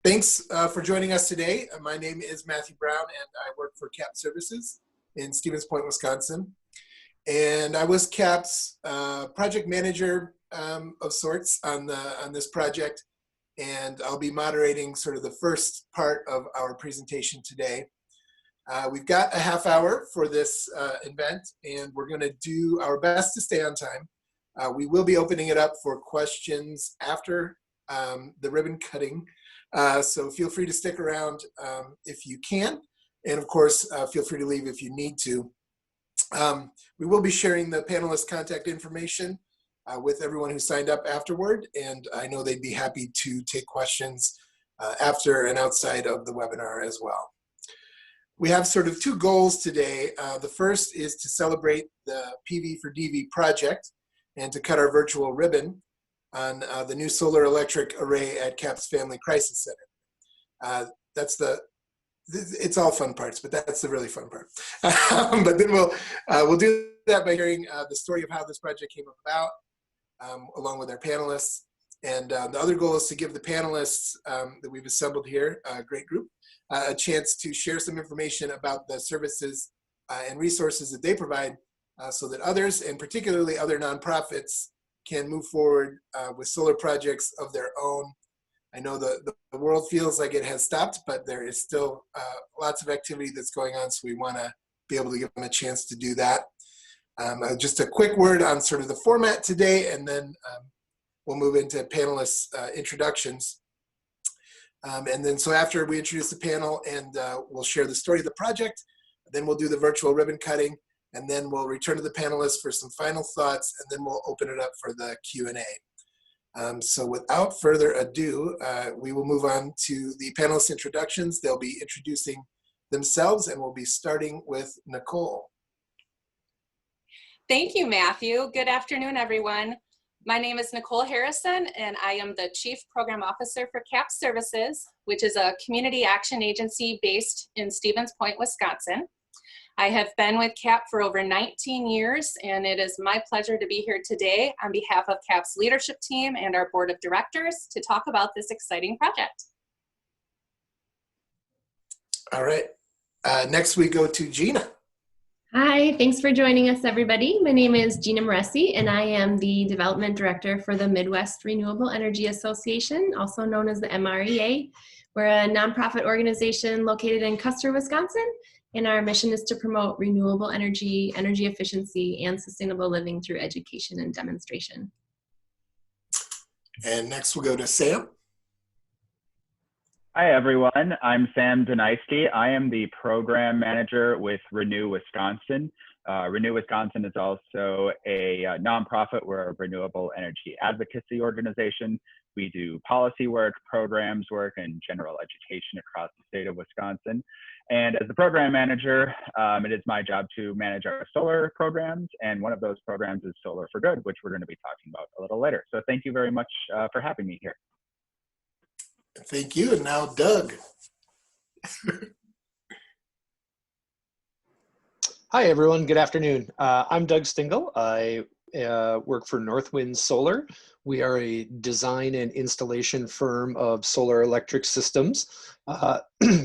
Thanks for joining us today. My name is Matthew Brown, and I work for CAP Services in Stevens Point, Wisconsin. And I was CAP's project manager of sorts on this project, and I'll be moderating sort of the first part of our presentation today. We've got a half hour for this event, and we're going to do our best to stay on time. We will be opening it up for questions after the ribbon cutting. So feel free to stick around if you can. And of course, feel free to leave if you need to. We will be sharing the panelists' contact information with everyone who signed up afterward. And I know they'd be happy to take questions after and outside of the webinar as well. We have sort of two goals today. The first is to celebrate the PV for DV project and to cut our virtual ribbon on the new solar electric array at CAP's Family Crisis Center. It's all fun parts, but that's the really fun part. But then we'll do that by hearing the story of how this project came about, along with our panelists. And the other goal is to give the panelists that we've assembled here, a great group, a chance to share some information about the services and resources that they provide so that others, and particularly other nonprofits, can move forward with solar projects of their own. I know the world feels like it has stopped, but there is still lots of activity that's going on, so we want to be able to give them a chance to do that. Just a quick word on sort of the format today, and then we'll move into panelists' introductions. And then so after we introduce the panel and we'll share the story of the project, then we'll do the virtual ribbon cutting, and then we'll return to the panelists for some final thoughts, and then we'll open it up for the Q&A. So without further ado, we will move on to the panelists' introductions. They'll be introducing themselves, and we'll be starting with Nicole. Thank you, Matthew. Good afternoon, everyone. My name is Nicole Harrison, and I am the Chief Program Officer for CAP Services, which is a community action agency based in Stevens Point, Wisconsin. I have been with CAP for over 19 years, and it is my pleasure to be here today on behalf of CAP's leadership team and our board of directors to talk about this exciting project. All right, next we go to Gina. Hi, thanks for joining us, everybody. My name is Gina Moresi, and I am the Development Director for the Midwest Renewable Energy Association, also known as the MREA. We're a nonprofit organization located in Custer, Wisconsin, and our mission is to promote renewable energy, energy efficiency, and sustainable living through education and demonstration. And next we'll go to Sam. Hi, everyone. I'm Sam Denisty. I am the program manager with Renew Wisconsin. Renew Wisconsin is also a nonprofit. We're a renewable energy advocacy organization. We do policy work, programs work, and general education across the state of Wisconsin. And as the program manager, it is my job to manage our solar programs. And one of those programs is Solar for Good, which we're going to be talking about a little later. So thank you very much for having me here. Thank you. And now Doug. Hi, everyone. Good afternoon. I'm Doug Stingle. I work for Northwind Solar. We are a design and installation firm of solar electric systems.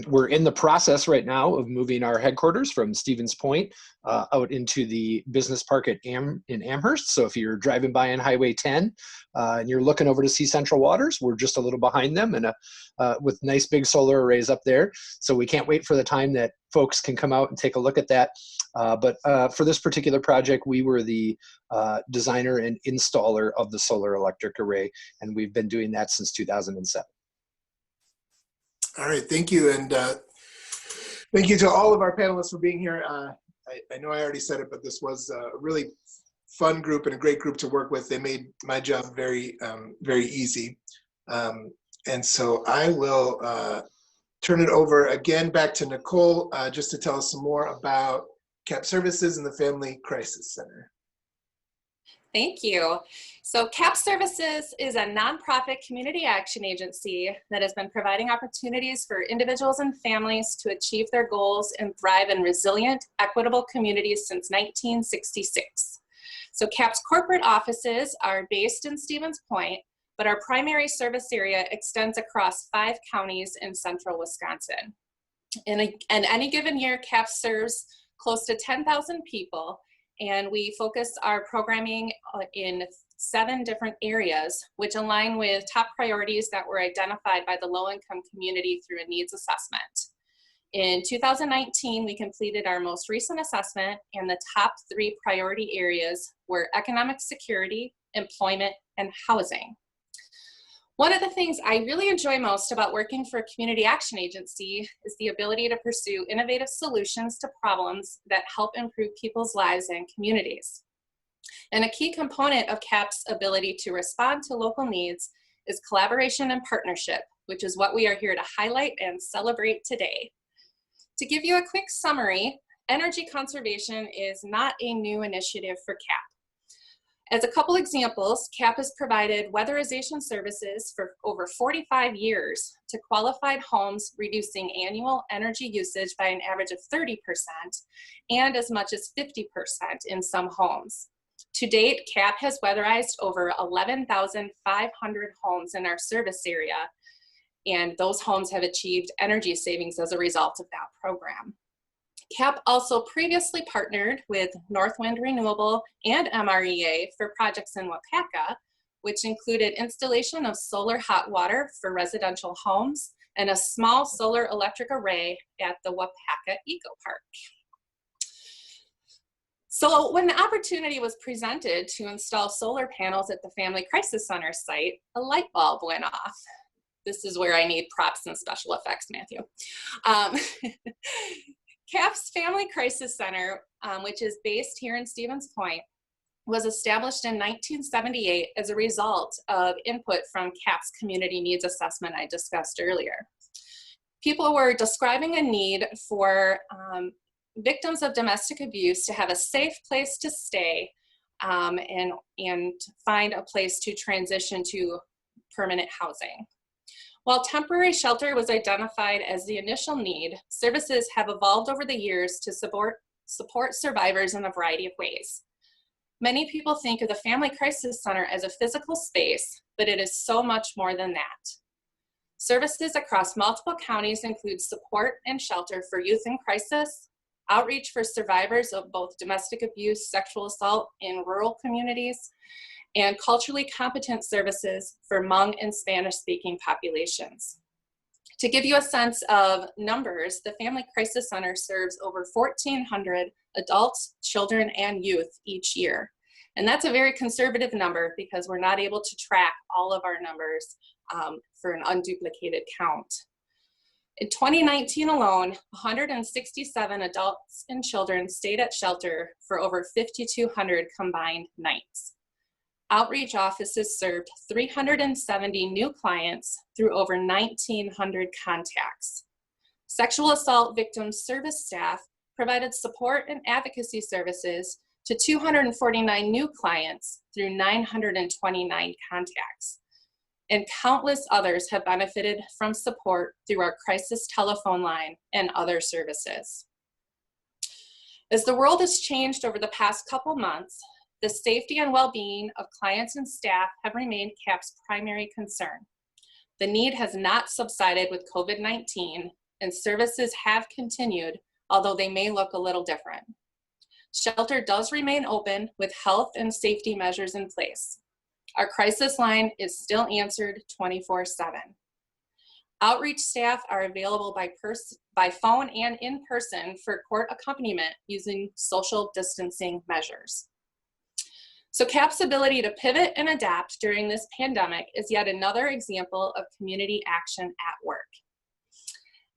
We're in the process right now of moving our headquarters from Stevens Point out into the business park in Amherst. So if you're driving by on Highway 10 and you're looking over to see Central Waters, we're just a little behind them, and with nice big solar arrays up there. So we can't wait for the time that folks can come out and take a look at that. But for this particular project, we were the designer and installer of the solar electric array, and we've been doing that since 2007. All right, thank you. And thank you to all of our panelists for being here. I know I already said it, but this was a really fun group and a great group to work with. They made my job very, very easy. And so I will turn it over again back to Nicole just to tell us some more about CAP Services and the Family Crisis Center. Thank you. So CAP Services is a nonprofit community action agency that has been providing opportunities for individuals and families to achieve their goals and thrive in resilient, equitable communities since 1966. So CAP's corporate offices are based in Stevens Point, but our primary service area extends across 5 counties in central Wisconsin. In any given year, CAPS serves close to 10,000 people, and we focus our programming in 7 different areas, which align with top priorities that were identified by the low-income community through a needs assessment. In 2019, we completed our most recent assessment, and the top 3 priority areas were economic security, employment, and housing. One of the things I really enjoy most about working for a community action agency is the ability to pursue innovative solutions to problems that help improve people's lives and communities. And a key component of CAP's ability to respond to local needs is collaboration and partnership, which is what we are here to highlight and celebrate today. To give you a quick summary, energy conservation is not a new initiative for CAP. As a couple examples, CAP has provided weatherization services for over 45 years to qualified homes, reducing annual energy usage by an average of 30% and as much as 50% in some homes. To date, CAP has weatherized over 11,500 homes in our service area, and those homes have achieved energy savings as a result of that program. CAP also previously partnered with Northwind Renewable and MREA for projects in Wapaka, which included installation of solar hot water for residential homes and a small solar electric array at the Wapaka Eco Park. So when the opportunity was presented to install solar panels at the Family Crisis Center site, a light bulb went off. This is where I need props and special effects, Matthew. CAP's Family Crisis Center, which is based here in Stevens Point, was established in 1978 as a result of input from CAP's community needs assessment I discussed earlier. People were describing a need for victims of domestic abuse to have a safe place to stay and find a place to transition to permanent housing. While temporary shelter was identified as the initial need, services have evolved over the years to support survivors in a variety of ways. Many people think of the Family Crisis Center as a physical space, but it is so much more than that. Services across multiple counties include support and shelter for youth in crisis, outreach for survivors of both domestic abuse, sexual assault in rural communities, and culturally competent services for Hmong and Spanish-speaking populations. To give you a sense of numbers, the Family Crisis Center serves over 1,400 adults, children, and youth each year. And that's a very conservative number because we're not able to track all of our numbers for an unduplicated count. In 2019 alone, 167 adults and children stayed at shelter for over 5,200 combined nights. Outreach offices served 370 new clients through over 1,900 contacts. Sexual assault victims service staff provided support and advocacy services to 249 new clients through 929 contacts. And countless others have benefited from support through our crisis telephone line and other services. As the world has changed over the past couple months, the safety and well-being of clients and staff have remained CAP's primary concern. The need has not subsided with COVID-19, and services have continued, although they may look a little different. Shelter does remain open with health and safety measures in place. Our crisis line is still answered 24/7. Outreach staff are available by phone and in person for court accompaniment using social distancing measures. So CAP's ability to pivot and adapt during this pandemic is yet another example of community action at work.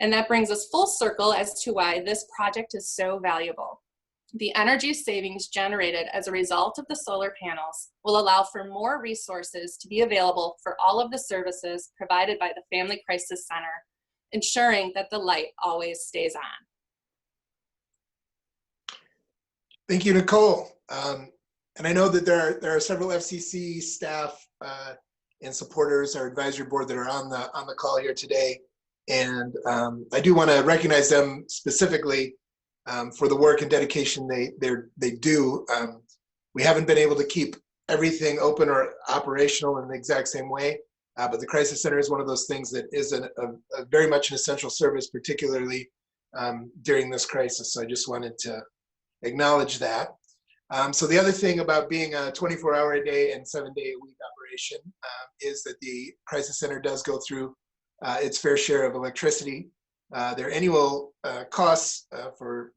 And that brings us full circle as to why this project is so valuable. The energy savings generated as a result of the solar panels will allow for more resources to be available for all of the services provided by the Family Crisis Center, ensuring that the light always stays on. Thank you, Nicole. And I know that there are several FCC staff and supporters, our advisory board, that are on the call here today. And I do want to recognize them specifically for the work and dedication they do. We haven't been able to keep everything open or operational in the exact same way. But the Crisis Center is one of those things that is a very much an essential service, particularly during this crisis. So I just wanted to acknowledge that. So the other thing about being a 24-hour-a-day and 7-day-a-week operation is that the Crisis Center does go through its fair share of electricity. Their annual costs for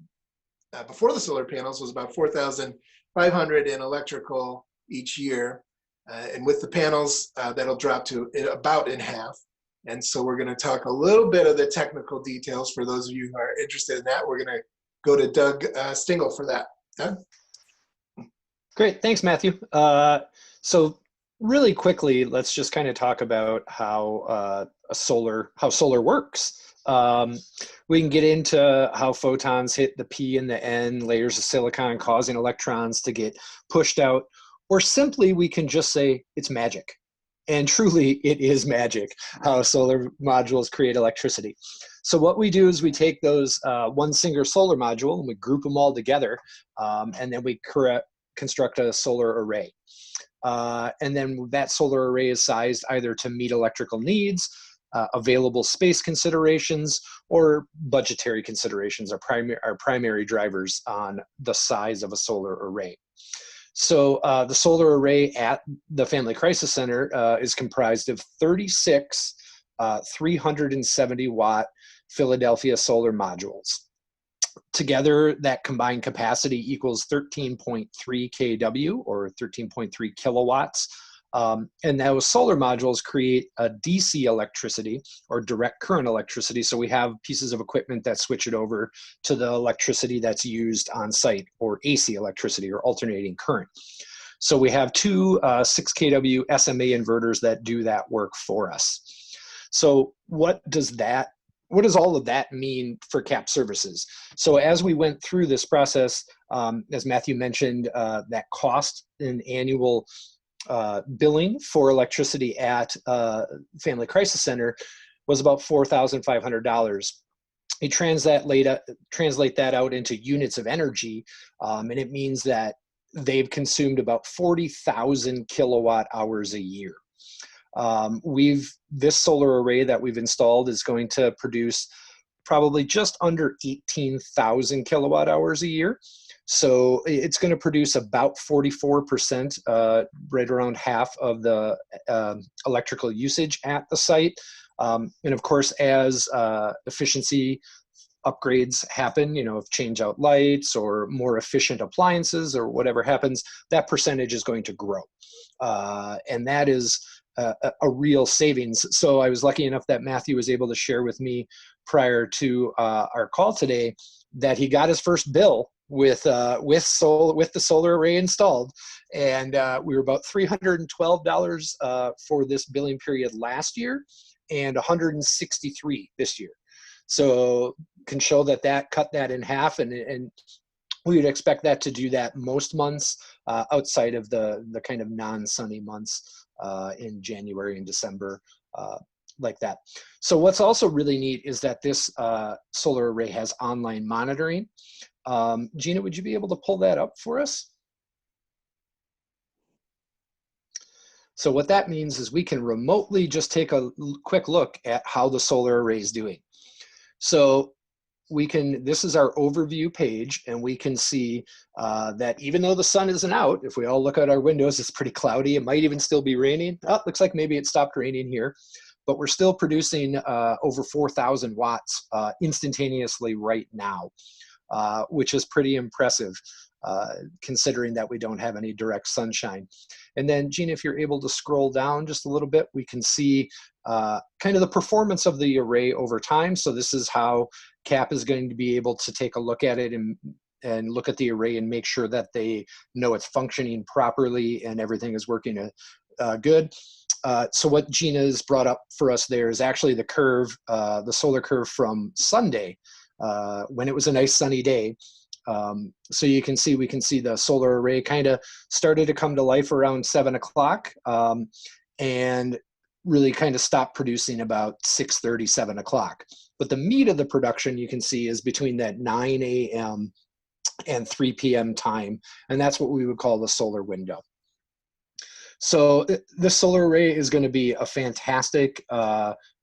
before the solar panels was about $4,500 in electrical each year. And with the panels, that'll drop to about in half. And so we're going to talk a little bit of the technical details for those of you who are interested in that. We're going to go to Doug Stingle for that. Doug? Great, thanks, Matthew. So really quickly, let's just kind of talk about how solar works. We can get into how photons hit the P and the N layers of silicon, causing electrons to get pushed out, or simply we can just say it's magic. And truly, it is magic how solar modules create electricity. So what we do is we take those one single solar module and we group them all together, and then we construct a solar array. And then that solar array is sized either to meet electrical needs, available space considerations, or budgetary considerations are primary drivers on the size of a solar array. So the solar array at the Family Crisis Center is comprised of 36 370-watt Philadelphia solar modules. Together, that combined capacity equals 13.3 kW, or 13.3 kilowatts. And those solar modules create a DC electricity, or direct current electricity. So we have pieces of equipment that switch it over to the electricity that's used on site, or AC electricity, or alternating current. So we have two 6 kW SMA inverters that do that work for us. So what does all of that mean for CAP services? So as we went through this process, as Matthew mentioned, that cost in annual billing for electricity at Family Crisis Center was about $4,500. You translate that out into units of energy, and it means that they've consumed about 40,000 kilowatt hours a year. This solar array that we've installed is going to produce probably just under 18,000 kilowatt hours a year. So it's going to produce about 44%, right around half of the electrical usage at the site. And of course, as efficiency upgrades happen, if change out lights or more efficient appliances or whatever happens, that percentage is going to grow. And that is a real savings. So I was lucky enough that Matthew was able to share with me prior to our call today that he got his first bill with the solar array installed, and we were about $312 for this billing period last year, and $163 this year. So can show that cut that in half, and we would expect that to do that most months outside of the kind of non-sunny months in January and December, like that. So what's also really neat is that this solar array has online monitoring. Gina, would you be able to pull that up for us? So what that means is we can remotely just take a quick look at how the solar array is doing. So this is our overview page, and we can see that even though the sun isn't out, if we all look at our windows, it's pretty cloudy. It might even still be raining. Oh, looks like maybe it stopped raining here, but we're still producing over 4,000 watts instantaneously right now, which is pretty impressive considering that we don't have any direct sunshine. And then Gina, if you're able to scroll down just a little bit, we can see kind of the performance of the array over time. So this is how CAP is going to be able to take a look at it and look at the array and make sure that they know it's functioning properly and everything is working good. So what Gina's brought up for us there is actually the curve, the solar curve from Sunday, when it was a nice sunny day. So we can see the solar array kind of started to come to life around 7 o'clock, and really kind of stopped producing about 6:30, 7 o'clock. But the meat of the production you can see is between that 9 a.m. and 3 p.m. time, and that's what we would call the solar window. So this solar array is going to be a fantastic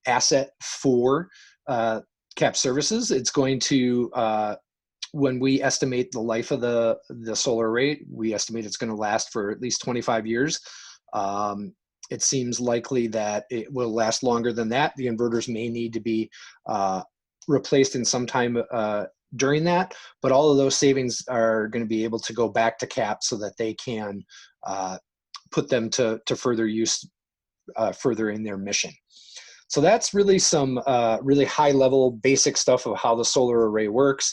asset for CAP Services. It's going to, when we estimate the life of the solar array, we estimate it's going to last for at least 25 years. It seems likely that it will last longer than that. The inverters may need to be replaced in some time during that, but all of those savings are going to be able to go back to CAP so that they can put them to further use, further in their mission. So that's really some really high level basic stuff of how the solar array works.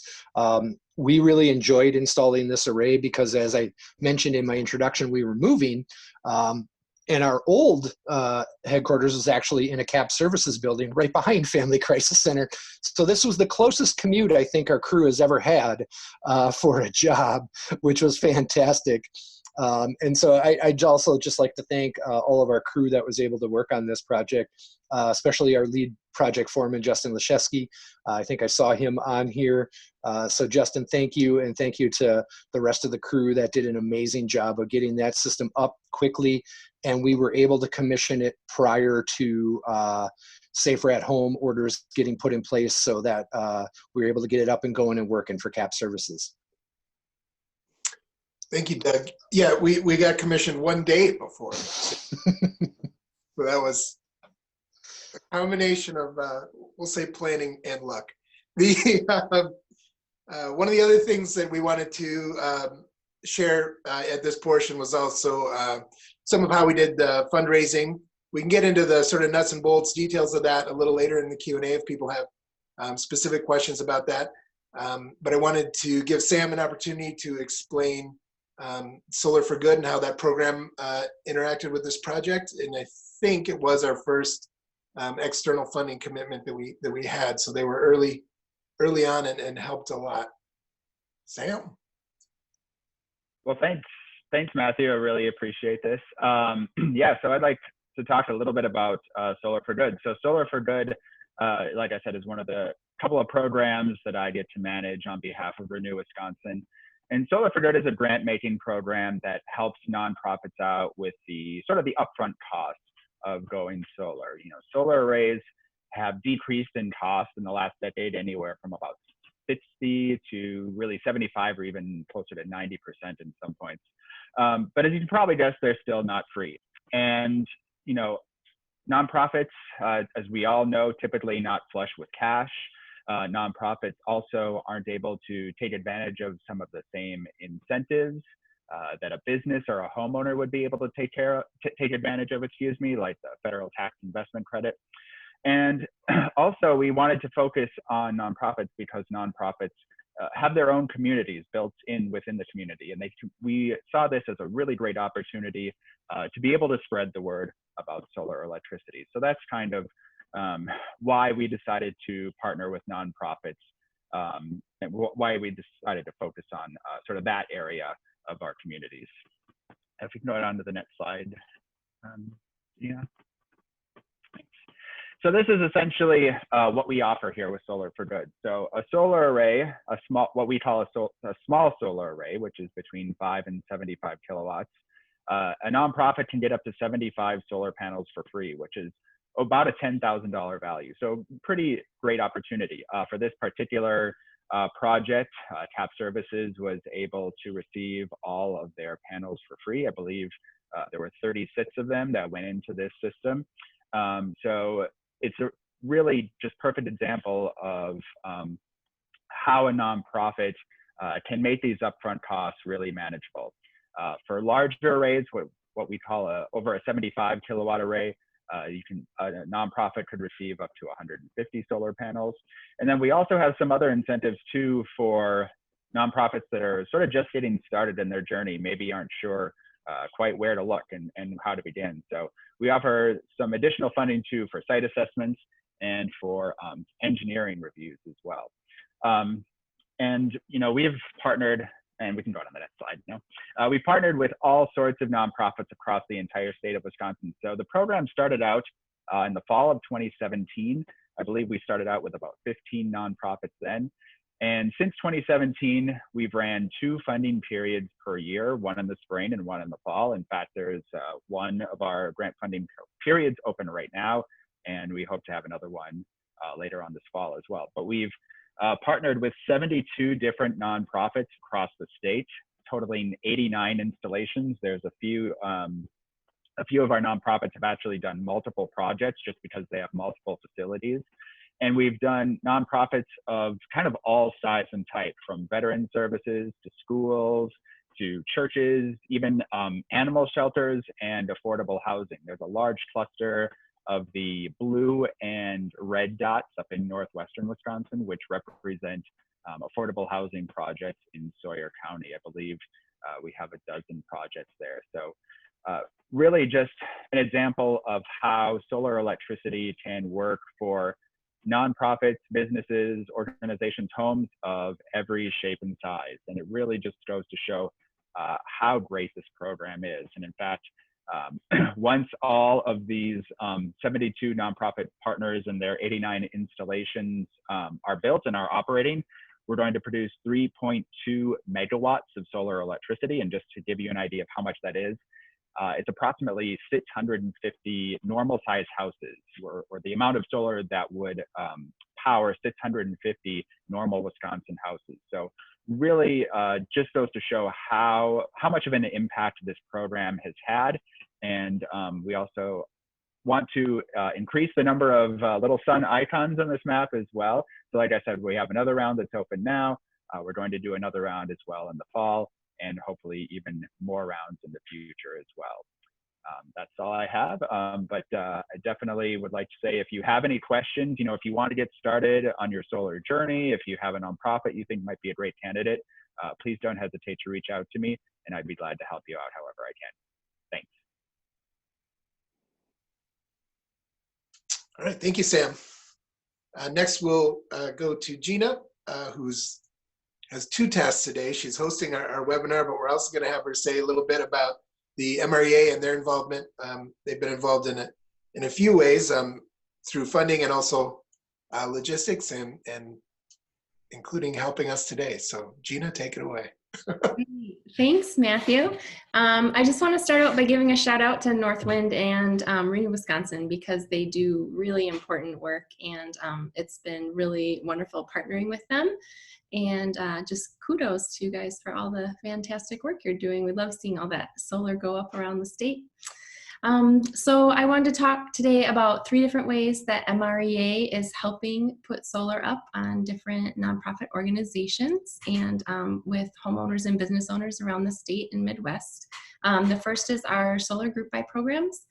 We really enjoyed installing this array because, as I mentioned in my introduction, we were moving. And our old headquarters was actually in a CAP Services building right behind Family Crisis Center. So this was the closest commute I think our crew has ever had for a job, which was fantastic. And so I'd also just like to thank all of our crew that was able to work on this project, especially our lead project foreman, Justin Leszewski. I think I saw him on here. So Justin, thank you. And thank you to the rest of the crew that did an amazing job of getting that system up quickly. And we were able to commission it prior to Safer at Home orders getting put in place so that we were able to get it up and going and working for CAP Services. Thank you, Doug. Yeah, we got commissioned one day before. So that was a combination of, we'll say, planning and luck. One of the other things that we wanted to share at this portion was also some of how we did the fundraising. We can get into the sort of nuts and bolts details of that a little later in the Q&A if people have specific questions about that. But I wanted to give Sam an opportunity to explain Solar for Good and how that program interacted with this project. And I think it was our first external funding commitment that we had. So they were early on and helped a lot. Sam? Well, thanks, Matthew. I really appreciate this. Yeah, so I'd like to talk a little bit about Solar for Good. So Solar for Good, like I said, is one of the couple of programs that I get to manage on behalf of Renew Wisconsin. And Solar for Good is a grant-making program that helps nonprofits out with the sort of the upfront cost of going solar. You know, solar arrays have decreased in cost in the last decade, anywhere from about 60 to really 75 or even closer to 90% in some points. But as you can probably guess, they're still not free. And, you know, nonprofits, as we all know, typically not flush with cash. Nonprofits also aren't able to take advantage of some of the same incentives that a business or a homeowner would be able to take advantage of, like the federal tax investment credit. And also, we wanted to focus on nonprofits because nonprofits have their own communities built in within the community, and we saw this as a really great opportunity to be able to spread the word about solar electricity. So that's kind of why we decided to partner with nonprofits, and why we decided to focus on sort of that area of our communities. If we can go on to the next slide. Yeah. Thanks. So this is essentially what we offer here with Solar for Good. So a solar array, what we call a small solar array, which is between 5 and 75 kilowatts. A nonprofit can get up to 75 solar panels for free, which is about a $10,000 value. So pretty great opportunity. For this particular project, CAP Services was able to receive all of their panels for free. I believe there were 36 of them that went into this system. So it's a really just perfect example of how a nonprofit can make these upfront costs really manageable. For larger arrays, what we call over a 75 kilowatt array, a nonprofit could receive up to 150 solar panels. And then we also have some other incentives too for nonprofits that are sort of just getting started in their journey, maybe aren't sure quite where to look and how to begin. So we offer some additional funding too for site assessments and for engineering reviews as well. And you know, we've partnered, and we can go on to the next slide now. We partnered with all sorts of nonprofits across the entire state of Wisconsin. So the program started out in the fall of 2017. I believe we started out with about 15 nonprofits then. And since 2017, we've ran 2 funding periods per year, one in the spring and one in the fall. In fact, there's one of our grant funding periods open right now, and we hope to have another one later on this fall as well. But we've partnered with 72 different nonprofits across the state, totaling 89 installations. There's a few of our nonprofits have actually done multiple projects just because they have multiple facilities. And we've done nonprofits of kind of all size and type, from veteran services to schools to churches, even animal shelters and affordable housing. There's a large cluster of the blue and red dots up in northwestern Wisconsin, which represent affordable housing projects in Sawyer County. I believe we have a dozen projects there. So really just an example of how solar electricity can work for nonprofits, businesses, organizations, homes of every shape and size. And it really just goes to show how great this program is. And in fact, once all of these 72 nonprofit partners and their 89 installations are built and are operating, we're going to produce 3.2 megawatts of solar electricity. And just to give you an idea of how much that is, it's approximately 650 normal sized houses, or the amount of solar that would power 650 normal Wisconsin houses. So really just goes to show how much of an impact this program has had. And we also want to increase the number of little sun icons on this map as well. So like I said, we have another round that's open now. We're going to do another round as well in the fall, and hopefully even more rounds in the future as well. That's all I have, but I definitely would like to say, if you have any questions, if you want to get started on your solar journey, if you have a nonprofit you think might be a great candidate, please don't hesitate to reach out to me, and I'd be glad to help you out however I can. Thanks. All right, thank you, Sam. Next, we'll go to Gina, who has 2 tasks today. She's hosting our webinar, but we're also going to have her say a little bit about the MREA and their involvement. They've been involved in it in a few ways, through funding and also logistics, and including helping us today. So Gina, take it away. Thanks, Matthew. I just want to start out by giving a shout out to Northwind and Renew Wisconsin, because they do really important work, and it's been really wonderful partnering with them. And just kudos to you guys for all the fantastic work you're doing. We love seeing all that solar go up around the state. So I wanted to talk today about 3 different ways that MREA is helping put solar up on different nonprofit organizations and with homeowners and business owners around the state and Midwest. The first is our solar group buy programs,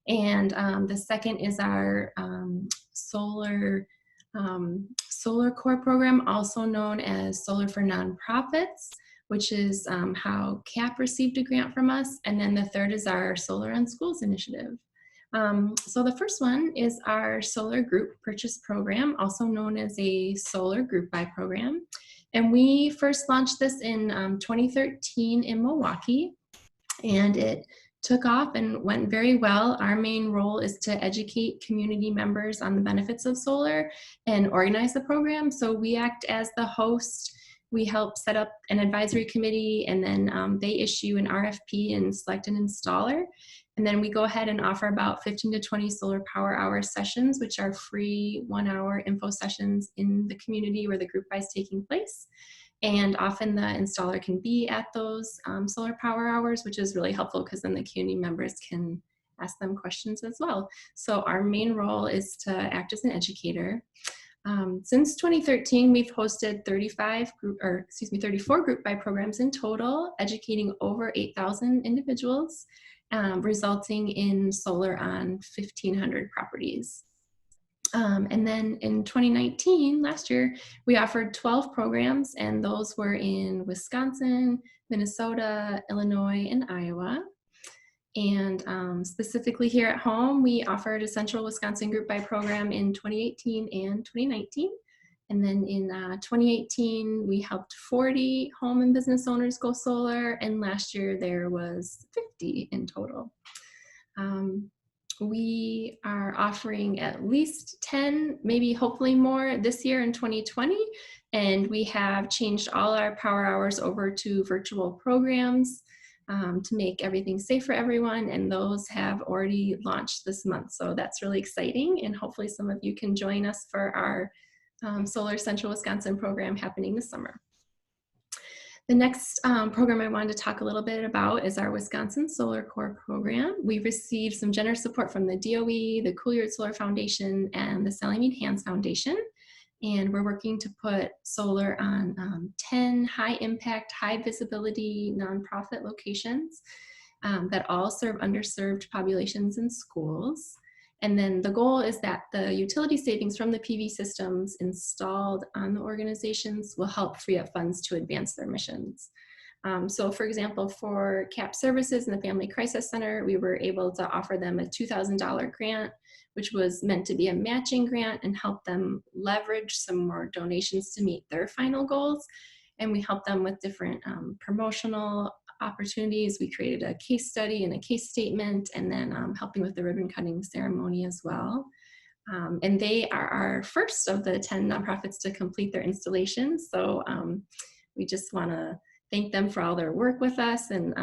and the second is our solar core program, also known as Solar for Nonprofits, which is how CAP received a grant from us. And then the third is our Solar on Schools initiative. So the first one is our solar group purchase program, also known as a solar group buy program. And we first launched this in 2013 in Milwaukee, and it took off and went very well. Our main role is to educate community members on the benefits of solar and organize the program. So we act as the host. We help set up an advisory committee, and then they issue an RFP and select an installer. And then we go ahead and offer about 15 to 20 solar power hour sessions, which are free 1-hour info sessions in the community where the group buy is taking place. And often the installer can be at those solar power hours, which is really helpful because then the community members can ask them questions as well. So our main role is to act as an educator. Since 2013, we've hosted 34 group buy programs in total, educating over 8,000 individuals, resulting in solar on 1,500 properties. And then in 2019, last year, we offered 12 programs, and those were in Wisconsin, Minnesota, Illinois, and Iowa. And specifically here at home, we offered a Central Wisconsin Group Buy program in 2018 and 2019. And then in 2018, we helped 40 home and business owners go solar, and last year there was 50 in total. We are offering at least 10, maybe hopefully more this year in 2020. And we have changed all our power hours over to virtual programs to make everything safe for everyone. And those have already launched this month. So that's really exciting. And hopefully some of you can join us for our Solar Central Wisconsin program happening this summer. The next program I wanted to talk a little bit about is our Wisconsin Solar Corps program. We received some generous support from the DOE, the Couillard Solar Foundation, and the Sally Mead Hands Foundation. And we're working to put solar on 10 high impact, high visibility nonprofit locations that all serve underserved populations in schools. And then the goal is that the utility savings from the PV systems installed on the organizations will help free up funds to advance their missions. So for example, for CAP Services and the Family Crisis Center, we were able to offer them a $2,000 grant, which was meant to be a matching grant and help them leverage some more donations to meet their final goals. And we helped them with different promotional opportunities. We created a case study and a case statement, and then helping with the ribbon cutting ceremony as well. And they are our first of the 10 nonprofits to complete their installation. So we just want to thank them for all their work with us and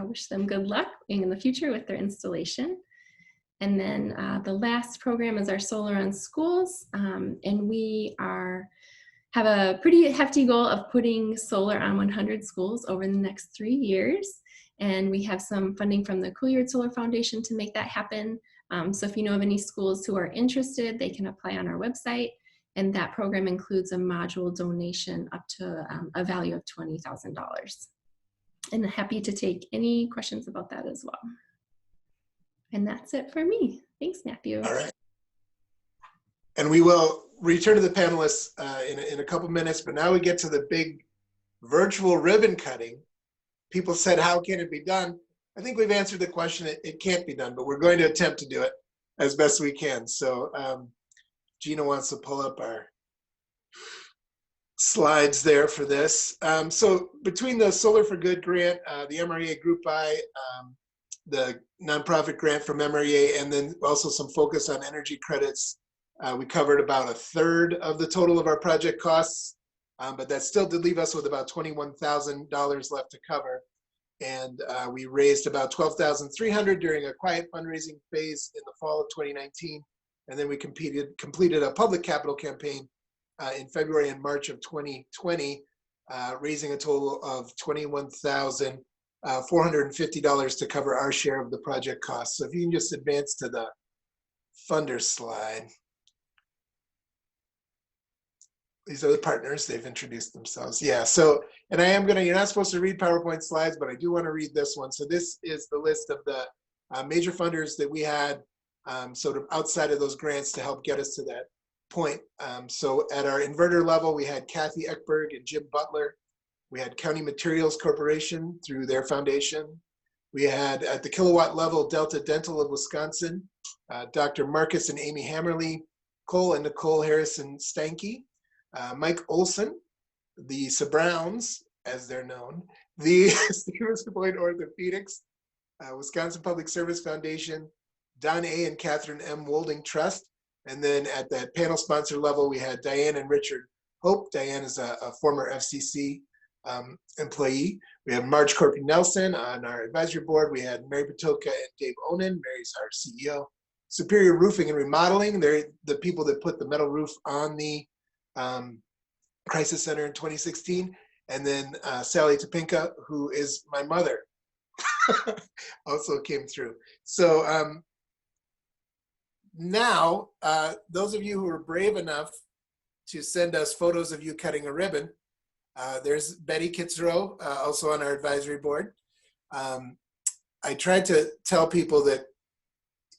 wish them good luck in the future with their installation. And then the last program is our Solar on Schools, and we have a pretty hefty goal of putting solar on 100 schools over the next 3 years. And we have some funding from the Couillard Solar Foundation to make that happen. So if you know of any schools who are interested, they can apply on our website. And that program includes a module donation up to a value of $20,000. And happy to take any questions about that as well. And that's it for me. Thanks, Matthew. All right. And we will return to the panelists in a couple minutes, but now we get to the big virtual ribbon cutting. People said, how can it be done? I think we've answered the question. It can't be done, but we're going to attempt to do it as best we can. So Gina wants to pull up our slides there for this. So between the Solar for Good grant, the MREA Group I, the nonprofit grant from MREA, and then also some focus on energy credits, we covered about a third of the total of our project costs, but that still did leave us with about $21,000 left to cover. And we raised about $12,300 during a quiet fundraising phase in the fall of 2019. And then we completed a public capital campaign in February and March of 2020, raising a total of $21,450 to cover our share of the project costs. So if you can just advance to the funder slide. These are the partners. They've introduced themselves. Yeah, so, and I am you're not supposed to read PowerPoint slides, but I do want to read this one. So this is the list of the major funders that we had sort of outside of those grants to help get us to that point. So at our inverter level, we had Kathy Eckberg and Jim Butler. We had County Materials Corporation through their foundation. We had at the kilowatt level, Delta Dental of Wisconsin, Dr. Marcus and Amy Hammerly, Cole and Nicole Harrison Stanky, Mike Olson, the Sabrowns, as they're known, the Stevens Point Orthopedics, Wisconsin Public Service Foundation, Don A. and Catherine M. Wolding Trust. And then at that panel sponsor level, we had Diane and Richard Hope. Diane is a former FCC employee. We have Marge Corpy Nelson on our advisory board. We had Mary Patoka and Dave Onen. Mary's our CEO. Superior Roofing and Remodeling, they're the people that put the metal roof on the Crisis Center in 2016. And then Sally Topinka, who is my mother, also came through. So now, those of you who are brave enough to send us photos of you cutting a ribbon, there's Betty Kitzrow, also on our advisory board. I tried to tell people that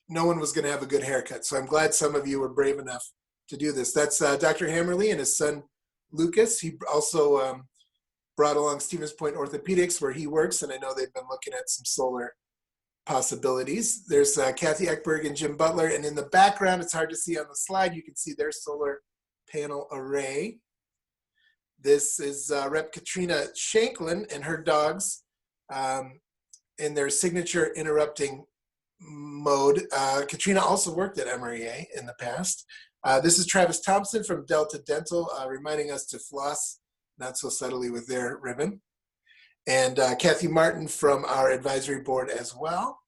no one was going to have a good haircut, so I'm glad some of you were brave enough to do this. That's Dr. Hammerly and his son, Lucas. He also brought along Stevens Point Orthopedics, where he works, and I know they've been looking at some solar possibilities. There's Kathy Eckberg and Jim Butler, and in the background, it's hard to see on the slide, you can see their solar panel array. This is Rep. Katrina Shanklin and her dogs in their signature interrupting mode. Katrina also worked at MREA in the past. This is Travis Thompson from Delta Dental, reminding us to floss not so subtly with their ribbon. And Kathy Martin from our advisory board as well.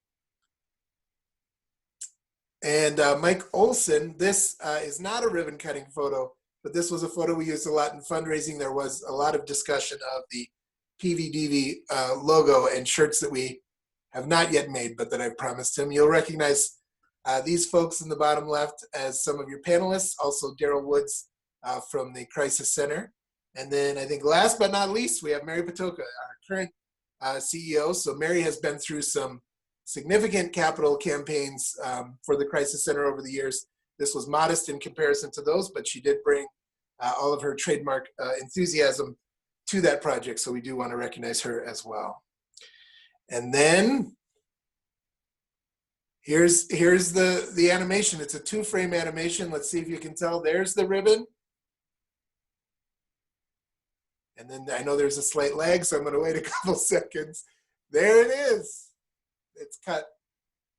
And Mike Olson, this is not a ribbon cutting photo, but this was a photo we used a lot in fundraising. There was a lot of discussion of the PVDV logo and shirts that we have not yet made, but that I've promised him. You'll recognize these folks in the bottom left as some of your panelists, also Daryl Woods from the Crisis Center. And then I think last but not least, we have Mary Patoka, our current CEO. So Mary has been through some significant capital campaigns for the Crisis Center over the years. This was modest in comparison to those, but she did bring all of her trademark enthusiasm to that project. So we do want to recognize her as well. And then here's the animation. It's a 2-frame animation. Let's see if you can tell. There's the ribbon. And then I know there's a slight lag, so I'm going to wait a couple seconds. There it is. It's cut.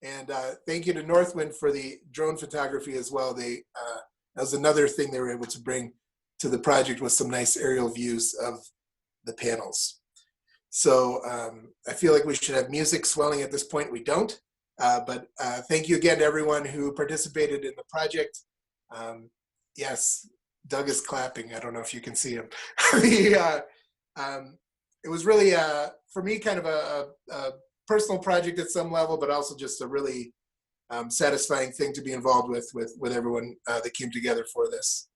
And thank you to Northwind for the drone photography as well. That was another thing they were able to bring to the project, with some nice aerial views of the panels. So I feel like we should have music swelling at this point. We don't. But thank you again to everyone who participated in the project. Yes, Doug is clapping. I don't know if you can see him. It was really, for me, kind of a personal project at some level, but also just a really satisfying thing to be involved with everyone that came together for this.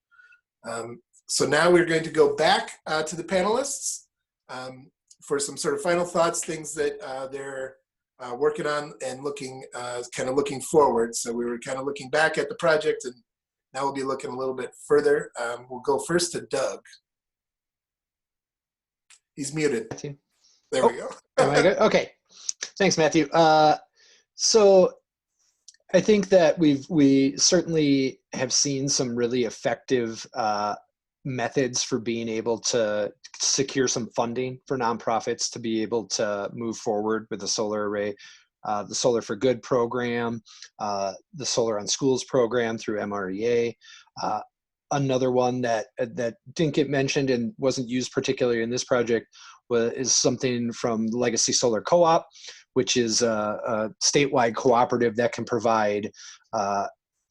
So now we're going to go back to the panelists for some sort of final thoughts, things that they're working on and looking, kind of looking forward. So we were kind of looking back at the project, and now we'll be looking a little bit further. We'll go first to Doug. He's muted. There we go. Am I good? Okay. Thanks, Matthew. So I think that we certainly have seen some really effective methods for being able to secure some funding for nonprofits to be able to move forward with the solar array. The Solar for Good program, the Solar on Schools program through MREA. Another one that didn't get mentioned and wasn't used particularly in this project is something from Legacy Solar Co-op, which is a statewide cooperative that can provide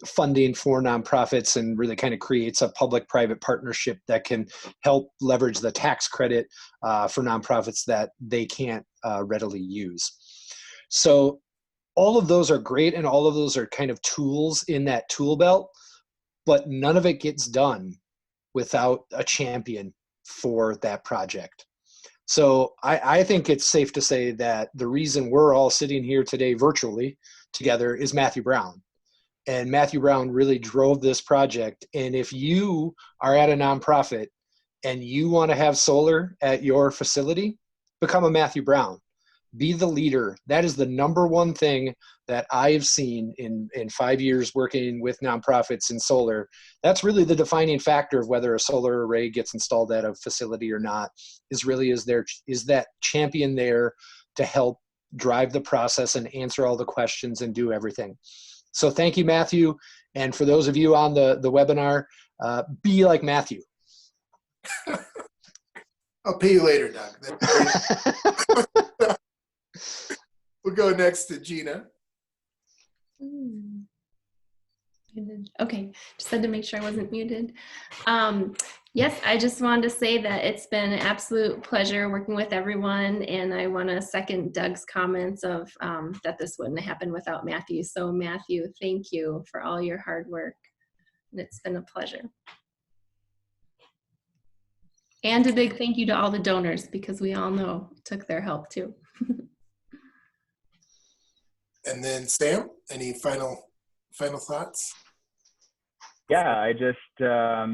funding for nonprofits and really kind of creates a public-private partnership that can help leverage the tax credit for nonprofits that they can't readily use. So all of those are great, and all of those are kind of tools in that tool belt, but none of it gets done without a champion for that project. So I think it's safe to say that the reason we're all sitting here today virtually together is Matthew Brown. And Matthew Brown really drove this project. And if you are at a nonprofit and you want to have solar at your facility, become a Matthew Brown. Be the leader. That is the number one thing that I have seen in 5 years working with nonprofits in solar. That's really the defining factor of whether a solar array gets installed at a facility or not, is that champion there to help drive the process and answer all the questions and do everything. So thank you, Matthew. And for those of you on the webinar, be like Matthew. I'll pay you later, Doug. We'll go next to Gina. Okay, just had to make sure I wasn't muted. Yes, I just wanted to say that it's been an absolute pleasure working with everyone, and I want to second Doug's comments of that this wouldn't happen without Matthew. So Matthew, thank you for all your hard work, and it's been a pleasure. And a big thank you to all the donors, because we all know it took their help too. And then Sam, any final thoughts? Yeah, I just, I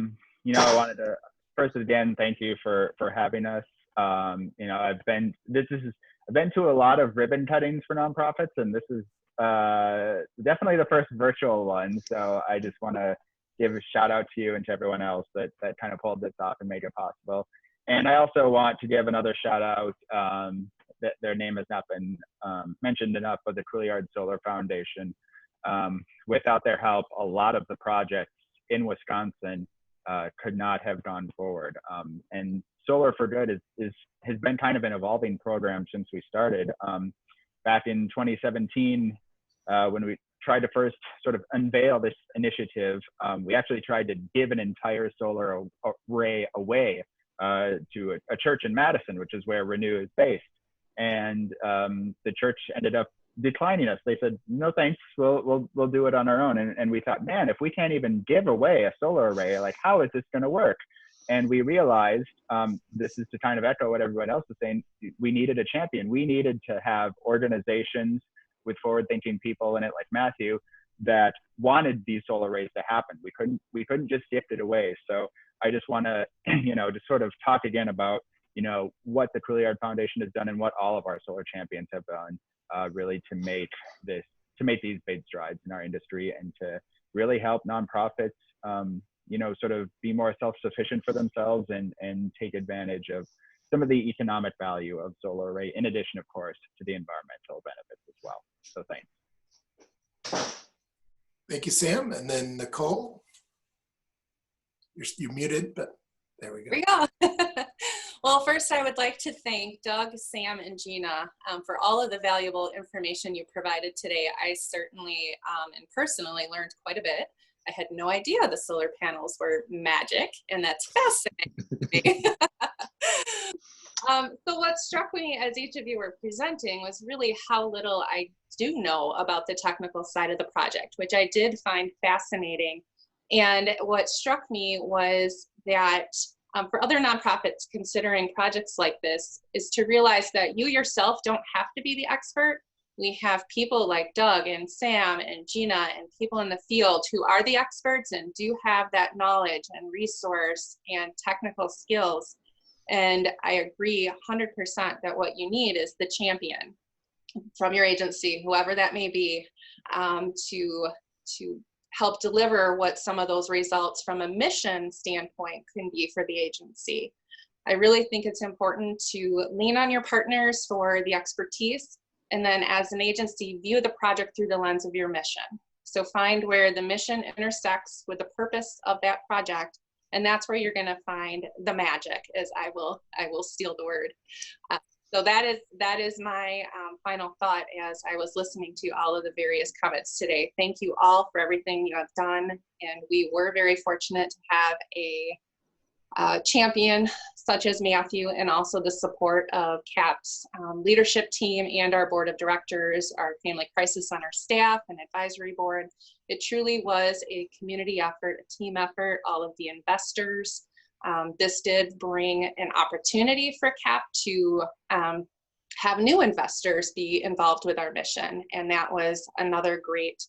wanted to first again thank you for having us. I've been to a lot of ribbon cuttings for nonprofits, and this is definitely the first virtual one. So I just want to give a shout out to you and to everyone else that kind of pulled this off and made it possible. And I also want to give another shout out that their name has not been mentioned enough, but the Couliard Solar Foundation. Without their help, a lot of the projects in Wisconsin could not have gone forward. And Solar for Good has been kind of an evolving program since we started. Back in 2017, when we tried to first sort of unveil this initiative, we actually tried to give an entire solar array away to a church in Madison, which is where Renew is based. And the church ended up declining us. They said, no thanks, we'll do it on our own. And we thought, man, if we can't even give away a solar array, like how is this gonna work? And we realized, this is to kind of echo what everyone else is saying, we needed a champion. We needed to have organizations with forward-thinking people in it, like Matthew, that wanted these solar arrays to happen. We couldn't just gift it away. So I just want to, just sort of talk again about, what the Couliard Foundation has done and what all of our solar champions have done, really to make these big strides in our industry and to really help nonprofits, sort of be more self-sufficient for themselves and take advantage of some of the economic value of solar array, in addition, of course, to the environmental benefits as well. So thanks. Thank you, Sam. And then Nicole, you're muted, but there we go. Here we go. Well, first I would like to thank Doug, Sam, and Gina for all of the valuable information you provided today. I certainly and personally learned quite a bit. I had no idea the solar panels were magic, and that's fascinating. So what struck me as each of you were presenting was really how little I do know about the technical side of the project, which I did find fascinating. And what struck me was that for other nonprofits considering projects like this is to realize that you yourself don't have to be the expert. We have people like Doug and Sam and Gina and people in the field who are the experts and do have that knowledge and resource and technical skills. And I agree 100% that what you need is the champion from your agency, whoever that may be, to help deliver what some of those results from a mission standpoint can be for the agency. I really think it's important to lean on your partners for the expertise, and then as an agency, view the project through the lens of your mission. So find where the mission intersects with the purpose of that project, and that's where you're gonna find the magic, as I will steal the word. So that is my final thought as I was listening to all of the various comments today. Thank you all for everything you have done, and we were very fortunate to have a champion such as Matthew, and also the support of CAP's leadership team and our board of directors, our Family Crisis Center staff and advisory board. It truly was a community effort, a team effort, all of the investors. This did bring an opportunity for CAP to have new investors be involved with our mission, and that was another great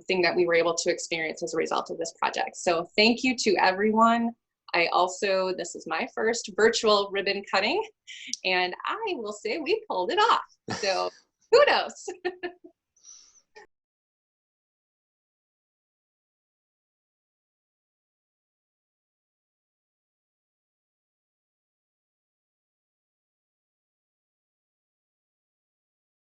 thing that we were able to experience as a result of this project. So thank you to everyone. This is my first virtual ribbon cutting, and I will say we pulled it off. So kudos.